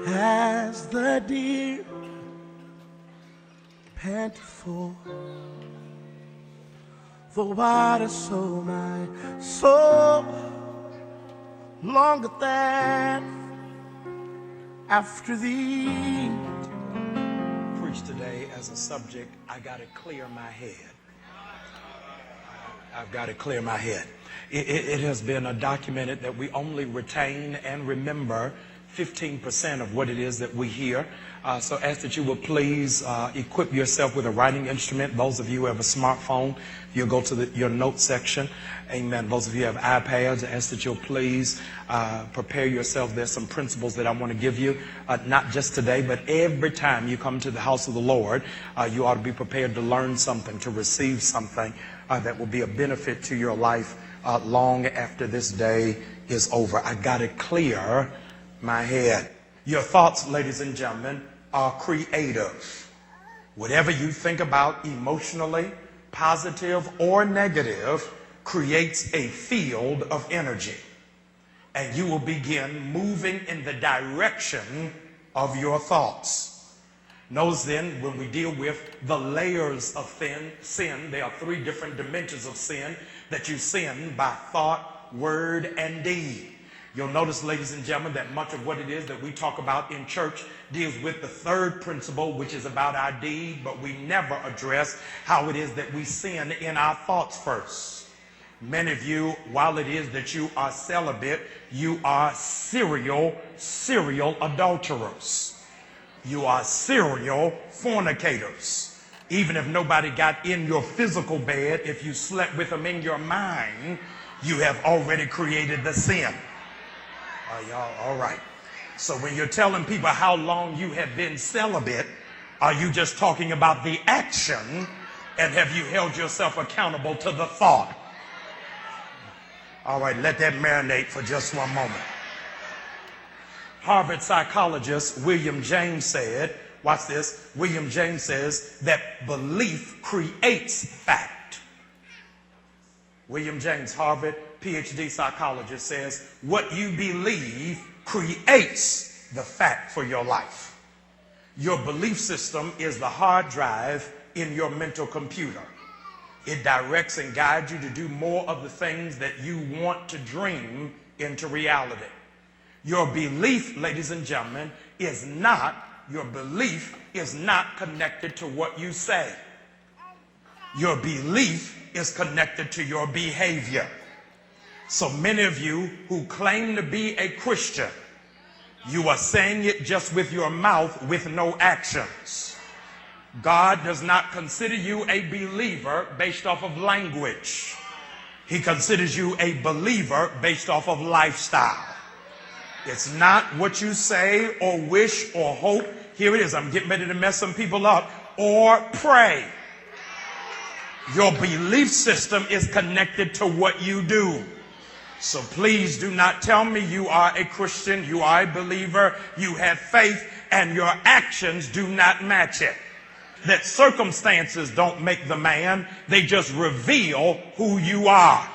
as the deer panteth for the water, so my soul longeth that after thee. Preach today as a subject, I got to clear my head. I've got to clear my head. It has been documented that we only retain and remember 15% of what it is that we hear. So ask that you will please equip yourself with a writing instrument. Those of you who have a smartphone, you'll go to your note section. Amen. Those of you who have iPads, I ask that you'll please prepare yourself. There's some principles that I want to give you, not just today, but every time you come to the house of the Lord, you ought to be prepared to learn something, to receive something that will be a benefit to your life long after this day is over. I got to clear my head. Your thoughts, ladies and gentlemen, are creative. Whatever you think about emotionally, positive or negative, creates a field of energy. And you will begin moving in the direction of your thoughts. Notice then, when we deal with the layers of sin, there are 3 different dimensions of sin that you sin by thought, word, and deed. You'll notice, ladies and gentlemen, that much of what it is that we talk about in church deals with the 3rd principle, which is about our deed, but we never address how it is that we sin in our thoughts first. Many of you, while it is that you are celibate, you are serial adulterers. You are serial fornicators. Even if nobody got in your physical bed, if you slept with them in your mind, you have already created the sin. Are y'all all right? So when you're telling people how long you have been celibate, are you just talking about the action, and have you held yourself accountable to the thought? All right, let that marinate for just one moment. Harvard psychologist William James said, watch this, William James says that belief creates fact. William James, Harvard PhD psychologist, says what you believe creates the fact for your life. Your belief system is the hard drive in your mental computer. It directs and guides you to do more of the things that you want to dream into reality. Your belief, ladies and gentlemen, is not connected to what you say. Your belief is connected to your behavior. So many of you who claim to be a Christian, you are saying it just with your mouth with no actions. God does not consider you a believer based off of language. He considers you a believer based off of lifestyle. It's not what you say or wish or hope. Here it is. I'm getting ready to mess some people up. Or pray. Your belief system is connected to what you do. So please do not tell me you are a Christian, you are a believer, you have faith, and your actions do not match it. That circumstances don't make the man, they just reveal who you are.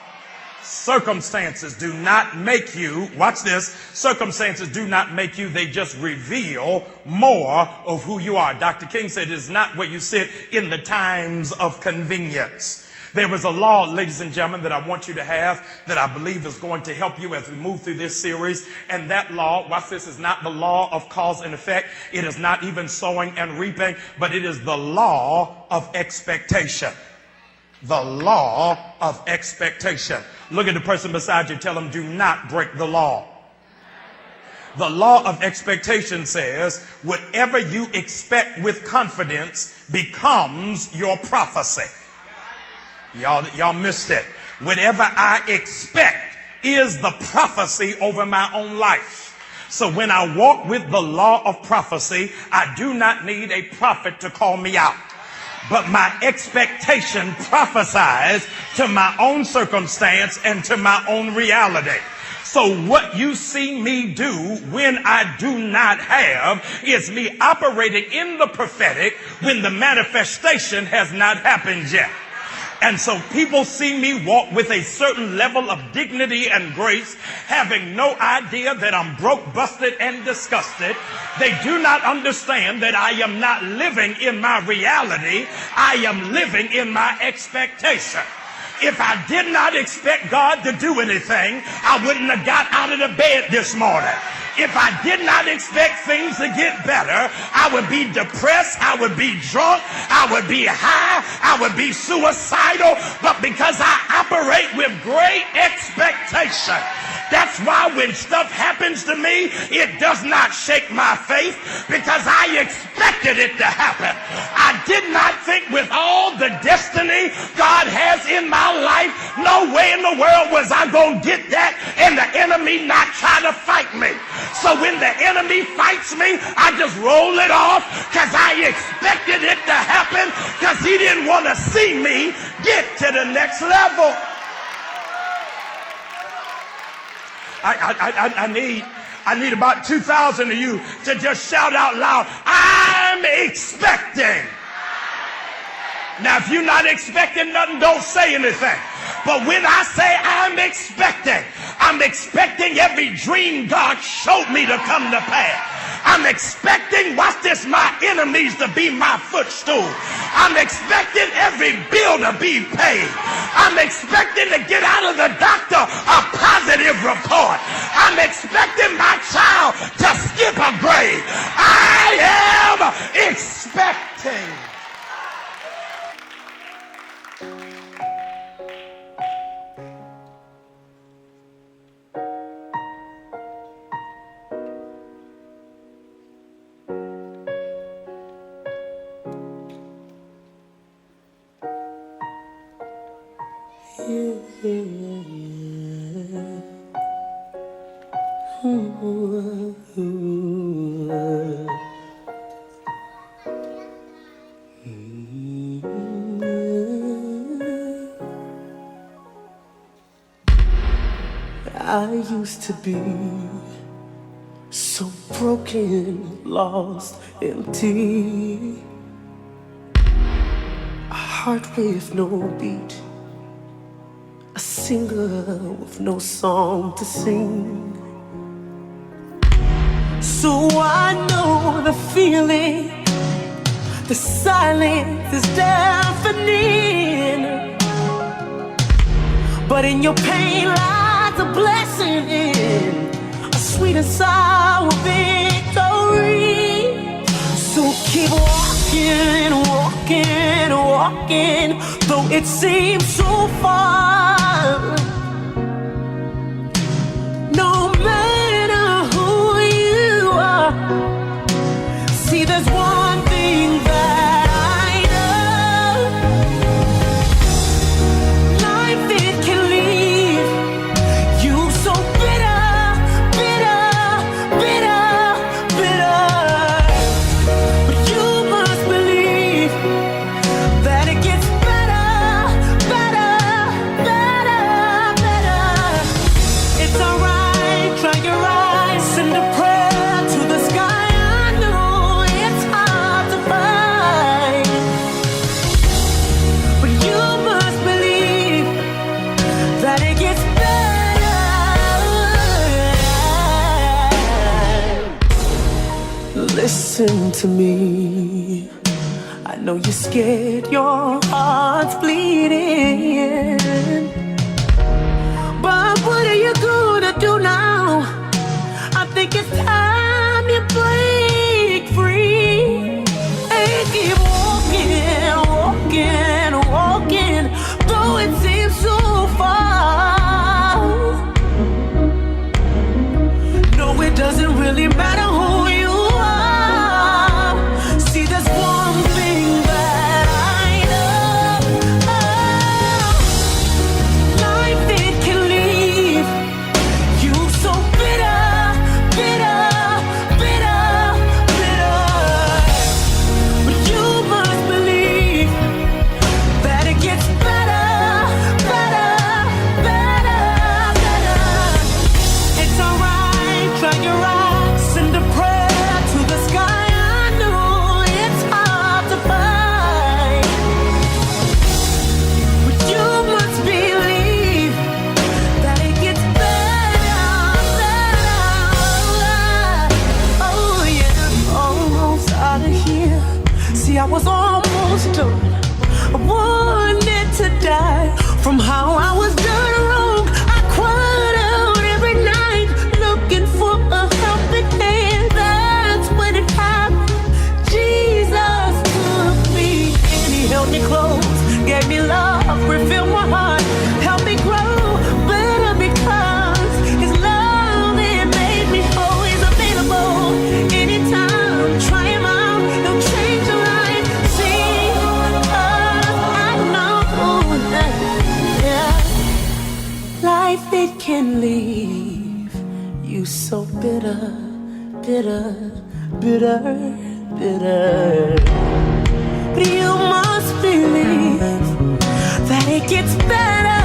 Circumstances do not make you, watch this, circumstances do not make you, they just reveal more of who you are. Dr. King said it is not where you sit in the times of convenience. There is a law, ladies and gentlemen, that I want you to have that I believe is going to help you as we move through this series. And that law, watch this, is not the law of cause and effect. It is not even sowing and reaping, but it is the law of expectation. The law of expectation. Look at the person beside you. Tell them, do not break the law. The law of expectation says whatever you expect with confidence becomes your prophecy. Y'all missed it. Whatever I expect is the prophecy over my own life. So when I walk with the law of prophecy, I do not need a prophet to call me out. But my expectation prophesies to my own circumstance and to my own reality. So what you see me do when I do not have is me operating in the prophetic when the manifestation has not happened yet. And so people see me walk with a certain level of dignity and grace, having no idea that I'm broke, busted, and disgusted. They do not understand that I am not living in my reality. I am living in my expectation. If I did not expect God to do anything, I wouldn't have got out of the bed this morning. If I did not expect things to get better, I would be depressed, I would be drunk, I would be high, I would be suicidal. But because I operate with great expectation, that's why when stuff happens to me, it does not shake my faith, because I expected it to happen. I did not think with all the destiny God has in my life, no way in the world was I going to get that and the enemy not try to fight me. So when the enemy fights me, I just roll it off because I expected it to happen, because he didn't want to see me get to the next level. I need about 2,000 of you to just shout out loud, I'm expecting. Now, if you're not expecting nothing, don't say anything. But when I say I'm expecting every dream God showed me to come to pass. I'm expecting, watch this, my enemies to be my footstool. I'm expecting every bill to be paid. I'm expecting to get out of the doctor a positive report. I'm expecting my child to skip a grade. I am expecting. I used to be so broken, lost, empty. A heart with no beat, a singer with no song to sing. So I know the feeling, the silence is deafening. But in your pain lies a blessing, in a sweet and sour victory. So keep walking, walking, walking, though it seems so far. No matter who you are, see, there's one thing that I know: life, it can leave you so bitter, bitter, bitter, bitter. But you must believe that it gets better, better, better, better. It's alright, dry your eyes, send a prayer to the sky. I know it's hard to find, but you must believe that it gets better. Listen to me. I know you're scared, your heart's bleeding. But what are you gonna do now? I think it's time you break free and keep walking, walking, walking, though it seems so far. No, it doesn't really matter who you are. See, there's one thing that I know: life, it can leave you so bitter, bitter, bitter, bitter. But you must believe that it gets better, better, better, better. It's alright, dry your eyes, send a was almost done. I wanted to die from how I was done wrong. I cried out every night looking for a helping hand. That's when it happened. Jesus took me and he held me close, gave me love, refilled my heart, helped me grow better because his love, it made me whole. He's available anytime. Try him out, he'll change your life. See, I know that, yeah, life, it can leave you so bitter, bitter, bitter, bitter. But you must believe that it gets better.